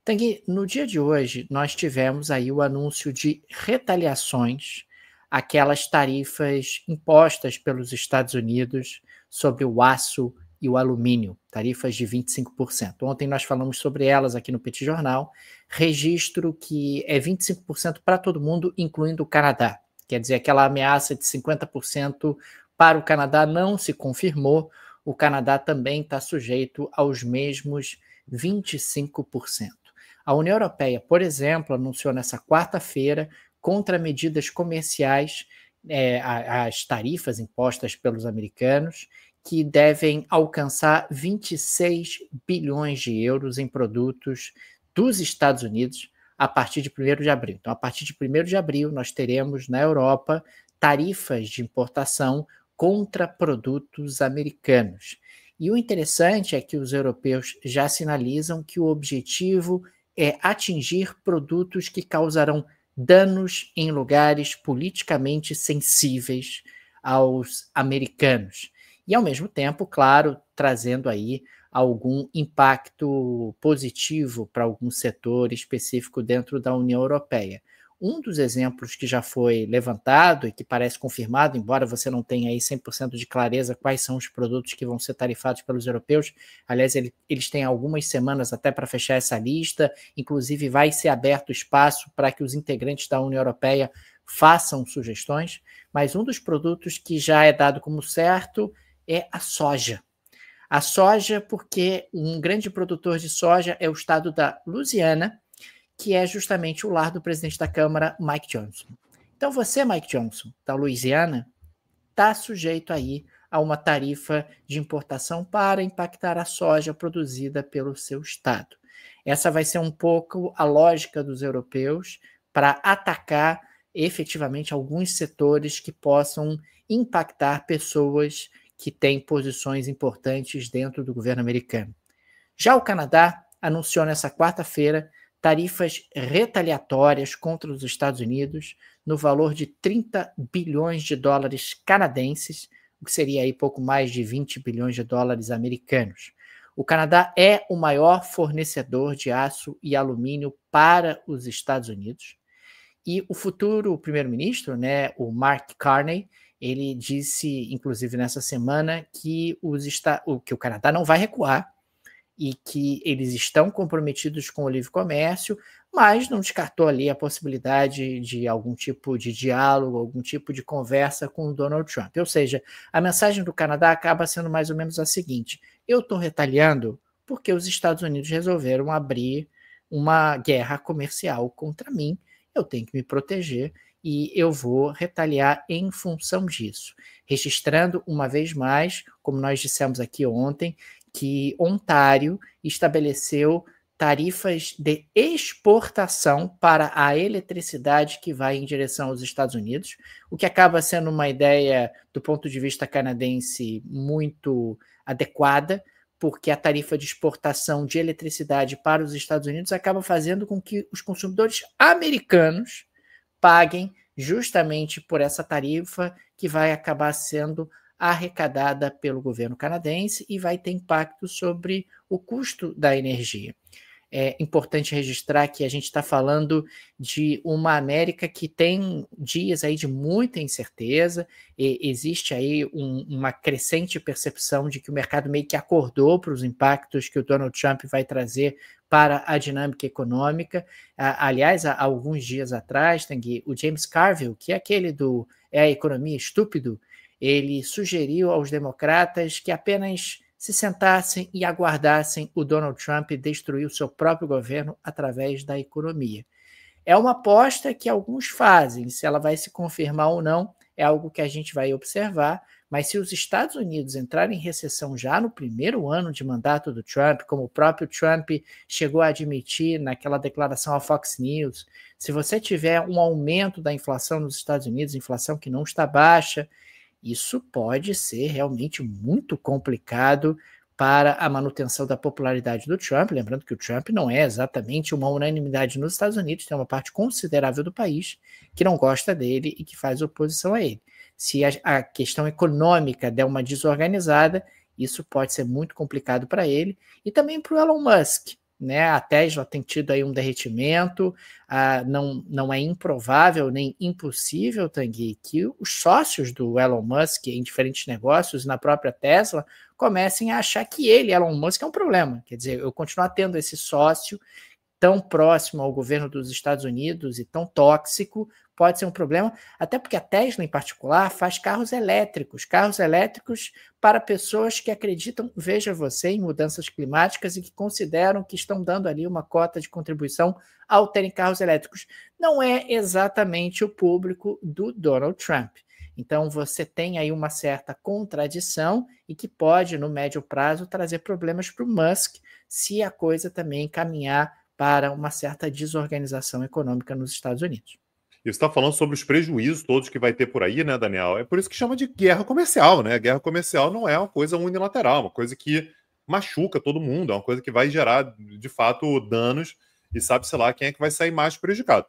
Tanguy, no dia de hoje, nós tivemos aí o anúncio de retaliações àquelas tarifas impostas pelos Estados Unidos sobre o aço e o alumínio, tarifas de 25%. Ontem nós falamos sobre elas aqui no Petit Jornal, registro que é 25% para todo mundo, incluindo o Canadá. Quer dizer, aquela ameaça de 50% para o Canadá não se confirmou, o Canadá também está sujeito aos mesmos 25%. A União Europeia, por exemplo, anunciou nessa quarta-feira contramedidas comerciais, as tarifas impostas pelos americanos, que devem alcançar 26 bilhões de euros em produtos dos Estados Unidos a partir de 1º de abril. Então, a partir de 1º de abril, nós teremos na Europa tarifas de importação contra produtos americanos. E o interessante é que os europeus já sinalizam que o objetivo é atingir produtos que causarão danos em lugares politicamente sensíveis aos americanos. E, ao mesmo tempo, claro, trazendo aí algum impacto positivo para algum setor específico dentro da União Europeia. Um dos exemplos que já foi levantado e que parece confirmado, embora você não tenha aí 100% de clareza quais são os produtos que vão ser tarifados pelos europeus, aliás, eles têm algumas semanas até para fechar essa lista, inclusive vai ser aberto espaço para que os integrantes da União Europeia façam sugestões, mas um dos produtos que já é dado como certo é a soja. A soja, porque um grande produtor de soja é o estado da Louisiana, que é justamente o lar do presidente da Câmara, Mike Johnson. Então você, Mike Johnson, da Louisiana, está sujeito aí a uma tarifa de importação para impactar a soja produzida pelo seu estado. Essa vai ser um pouco a lógica dos europeus para atacar efetivamente alguns setores que possam impactar pessoas que têm posições importantes dentro do governo americano. Já o Canadá anunciou nessa quarta-feira tarifas retaliatórias contra os Estados Unidos no valor de 30 bilhões de dólares canadenses, o que seria aí pouco mais de 20 bilhões de dólares americanos. O Canadá é o maior fornecedor de aço e alumínio para os Estados Unidos. E o futuro primeiro-ministro, né, o Mark Carney, ele disse, inclusive nessa semana, que o Canadá não vai recuar, e que eles estão comprometidos com o livre comércio, mas não descartou ali a possibilidade de algum tipo de diálogo, algum tipo de conversa com o Donald Trump. Ou seja, a mensagem do Canadá acaba sendo mais ou menos a seguinte: eu estou retaliando porque os Estados Unidos resolveram abrir uma guerra comercial contra mim, eu tenho que me proteger e eu vou retaliar em função disso. Registrando uma vez mais, como nós dissemos aqui ontem, que Ontário estabeleceu tarifas de exportação para a eletricidade que vai em direção aos Estados Unidos, o que acaba sendo uma ideia, do ponto de vista canadense, muito adequada, porque a tarifa de exportação de eletricidade para os Estados Unidos acaba fazendo com que os consumidores americanos paguem justamente por essa tarifa que vai acabar sendo arrecadada pelo governo canadense e vai ter impacto sobre o custo da energia. É importante registrar que a gente está falando de uma América que tem dias aí de muita incerteza, e existe aí uma crescente percepção de que o mercado meio que acordou para os impactos que o Donald Trump vai trazer para a dinâmica econômica. Aliás, há alguns dias atrás, Tanguy, o James Carville, que é aquele do É a Economia Estúpido, ele sugeriu aos democratas que apenas se sentassem e aguardassem o Donald Trump destruir o seu próprio governo através da economia. É uma aposta que alguns fazem, se ela vai se confirmar ou não, é algo que a gente vai observar, mas se os Estados Unidos entrarem em recessão já no primeiro ano de mandato do Trump, como o próprio Trump chegou a admitir naquela declaração à Fox News, se você tiver um aumento da inflação nos Estados Unidos, inflação que não está baixa, isso pode ser realmente muito complicado para a manutenção da popularidade do Trump, lembrando que o Trump não é exatamente uma unanimidade nos Estados Unidos, tem uma parte considerável do país que não gosta dele e que faz oposição a ele. Se a questão econômica der uma desorganizada, isso pode ser muito complicado para ele e também para o Elon Musk, né? A Tesla tem tido aí um derretimento, não é improvável nem impossível, Tanguy, que os sócios do Elon Musk em diferentes negócios, na própria Tesla, comecem a achar que ele, Elon Musk, é um problema. Quer dizer, eu continuar tendo esse sócio tão próximo ao governo dos Estados Unidos e tão tóxico pode ser um problema, até porque a Tesla, em particular, faz carros elétricos para pessoas que acreditam, veja você, em mudanças climáticas e que consideram que estão dando ali uma cota de contribuição ao terem carros elétricos. Não é exatamente o público do Donald Trump. Então, você tem aí uma certa contradição e que pode, no médio prazo, trazer problemas para o Musk se a coisa também caminhar para uma certa desorganização econômica nos Estados Unidos. E você está falando sobre os prejuízos todos que vai ter por aí, né, Daniel? É por isso que chama de guerra comercial, né? Guerra comercial não é uma coisa unilateral, uma coisa que machuca todo mundo, é uma coisa que vai gerar, de fato, danos e sabe-se lá quem é que vai sair mais prejudicado.